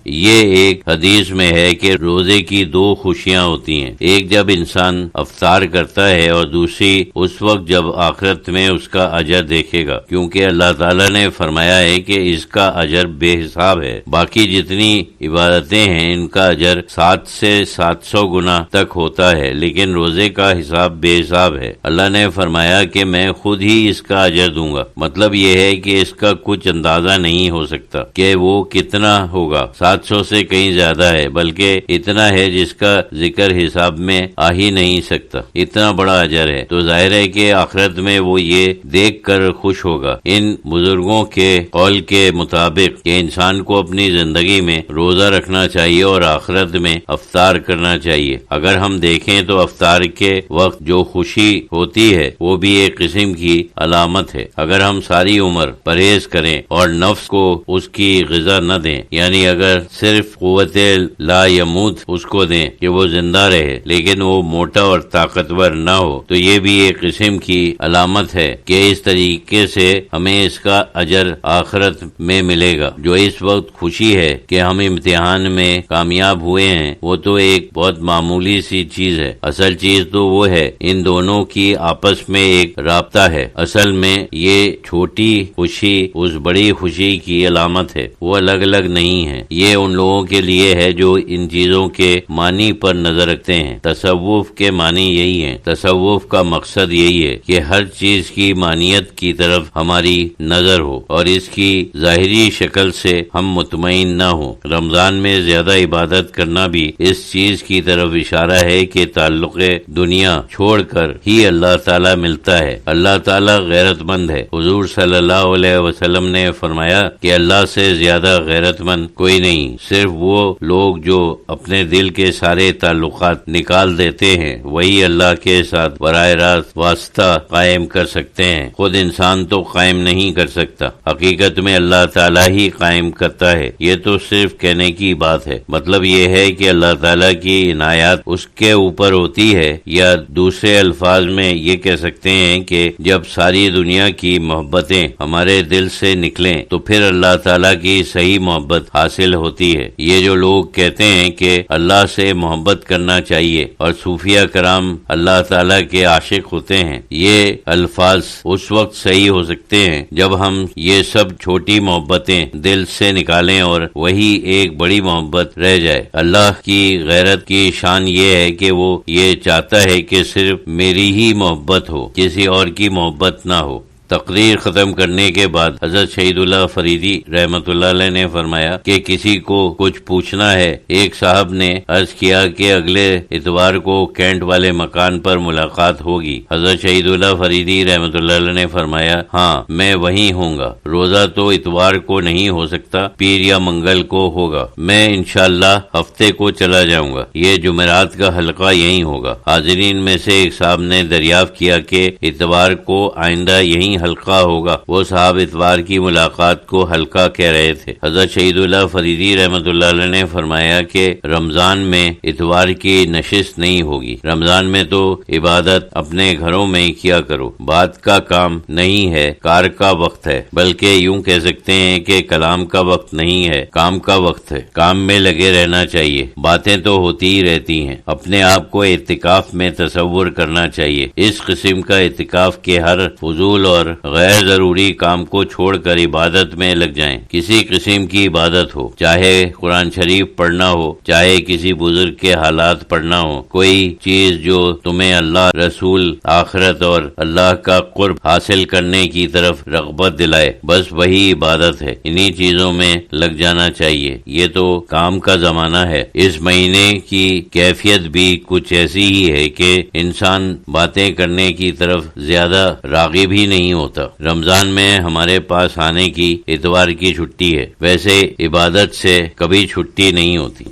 یہ ایک حدیث میں ہے کہ روزے کی دو خوشیاں ہوتی ہیں، ایک جب انسان افطار کرتا ہے اور دوسری اس وقت جب آخرت میں اس کا اجر دیکھے گا، کیونکہ اللہ تعالیٰ نے فرمایا ہے کہ اس کا اجر بے حساب ہے۔ باقی جتنی عبادتیں ہیں ان کا اجر 700 سے 700 گنا تک ہوتا ہے، لیکن روزے کا حساب بے حساب ہے۔ اللہ نے فرمایا کہ میں خود ہی اس کا اجر دوں گا، مطلب یہ ہے کہ اس کا کچھ اندازہ نہیں ہو سکتا کہ وہ کتنا ہوگا، 700 سے کہیں زیادہ ہے، بلکہ اتنا ہے جس کا ذکر حساب میں آ ہی نہیں سکتا، اتنا بڑا اجر ہے۔ تو ظاہر ہے کہ آخرت میں وہ یہ دیکھ کر خوش ہوگا۔ ان بزرگوں کے قول کے مطابق کہ انسان کو اپنی زندگی میں روزہ رکھنا چاہیے اور آخرت میں افطار کرنا چاہیے۔ اگر ہم دیکھیں تو افطار کے وقت جو خوشی ہوتی ہے وہ بھی ایک قسم کی علامت ہے۔ اگر ہم ساری عمر پرہیز کریں اور نفس کو اس کی غذا نہ دیں، یعنی اگر صرف قوت لا یموت اس کو دیں کہ وہ زندہ رہے لیکن وہ موٹا اور طاقتور نہ ہو، تو یہ بھی ایک قسم کی علامت ہے کہ اس طریقے سے ہمیں اس کا اجر آخرت میں ملے گا۔ جو اس وقت خوشی ہے کہ ہم امتحان میں کامیاب ہوئے ہیں، وہ تو ایک بہت معمولی سی چیز ہے۔ اصل چیز تو وہ ہے ان دونوں کی آپس میں ایک رابطہ ہے۔ اصل میں یہ چھوٹی خوشی اس بڑی خوشی کی علامت ہے، وہ الگ الگ نہیں ہے۔ یہ ان لوگوں کے لیے ہے جو ان چیزوں کے معنی پر نظر رکھتے ہیں۔ تصوف کے معنی یہی ہے، تصوف کا مقصد یہی ہے کہ ہر چیز کی معنیت کی طرف ہماری نظر ہو اور اس کی ظاہری شکل سے ہم مطمئن نہ ہوں۔ رمضان میں زیادہ عبادت کرنا بھی اس چیز کی طرف اشارہ ہے کہ تعلق دنیا چھوڑ کر ہی اللہ تعالیٰ ملتا ہے۔ اللہ تعالیٰ غیرت مند ہے۔ حضور صلی اللہ علیہ وسلم نے فرمایا کہ اللہ سے زیادہ غیرت مند کوئی نہیں، صرف وہ لوگ جو اپنے دل کے سارے تعلقات نکال دیتے ہیں وہی اللہ کے ساتھ براہ راست واسطہ قائم کر سکتے ہیں۔ خود انسان تو قائم نہیں کر سکتا، حقیقت میں اللہ تعالیٰ ہی قائم کرتا ہے۔ یہ تو صرف کہنے کی بات ہے، مطلب یہ ہے کہ اللہ تعالیٰ کی عنایات اس کے اوپر ہوتی ہے، یا دوسرے الفاظ میں یہ کہہ سکتے ہیں کہ جب ساری دنیا کی محبتیں ہمارے دل سے نکلیں تو پھر اللہ تعالیٰ کی صحیح محبت حاصل ہوتی ہے۔ یہ جو لوگ کہتے ہیں کہ اللہ سے محبت کرنا چاہیے اور صوفیہ کرام اللہ تعالیٰ کے عاشق ہوتے ہیں، یہ الفاظ اس وقت صحیح ہو سکتے ہیں جب ہم یہ سب چھوٹی محبتیں دل سے نکالیں اور وہی ایک بڑی محبت رہ جائے۔ اللہ کی غیرت کی شان یہ ہے کہ وہ یہ چاہتا ہے کہ صرف میری ہی محبت ہو، کسی اور کی محبت نہ ہو۔ تقریر ختم کرنے کے بعد حضرت شہید اللہ فریدی رحمۃ اللہ علیہ نے فرمایا کہ کسی کو کچھ پوچھنا ہے۔ ایک صاحب نے عرض کیا کہ اگلے اتوار کو کینٹ والے مکان پر ملاقات ہوگی۔ حضرت شہید اللہ فریدی رحمۃ اللہ علیہ نے فرمایا، ہاں میں وہیں ہوں گا۔ روزہ تو اتوار کو نہیں ہو سکتا، پیر یا منگل کو ہوگا۔ میں انشاءاللہ ہفتے کو چلا جاؤں گا۔ یہ جمعرات کا حلقہ یہیں ہوگا۔ حاضرین میں سے ایک صاحب نے دریافت کیا کہ اتوار کو آئندہ یہیں حلقہ ہوگا۔ وہ صاحب اتوار کی ملاقات کو حلقہ کہہ رہے تھے۔ حضرت شہید اللہ فریدی رحمۃ اللہ علیہ نے فرمایا کہ رمضان میں اتوار کی نشست نہیں ہوگی۔ رمضان میں تو عبادت اپنے گھروں میں ہی کیا کرو۔ بات کا کام نہیں ہے، کار کا وقت ہے، بلکہ یوں کہہ سکتے ہیں کہ کلام کا وقت نہیں ہے، کام کا وقت ہے۔ کام میں لگے رہنا چاہیے، باتیں تو ہوتی ہی رہتی ہیں۔ اپنے آپ کو اعتکاف میں تصور کرنا چاہیے، اس قسم کا اعتکاف کے ہر فضول اور غیر ضروری کام کو چھوڑ کر عبادت میں لگ جائیں۔ کسی قسم کی عبادت ہو، چاہے قرآن شریف پڑھنا ہو، چاہے کسی بزرگ کے حالات پڑھنا ہو، کوئی چیز جو تمہیں اللہ، رسول، آخرت اور اللہ کا قرب حاصل کرنے کی طرف رغبت دلائے، بس وہی عبادت ہے۔ انہی چیزوں میں لگ جانا چاہیے۔ یہ تو کام کا زمانہ ہے۔ اس مہینے کی کیفیت بھی کچھ ایسی ہی ہے کہ انسان باتیں کرنے کی طرف زیادہ راغب ہی نہیں ہوتا۔ رمضان میں ہمارے پاس آنے کی اتوار کی چھٹی ہے، ویسے عبادت سے کبھی چھٹی نہیں ہوتی۔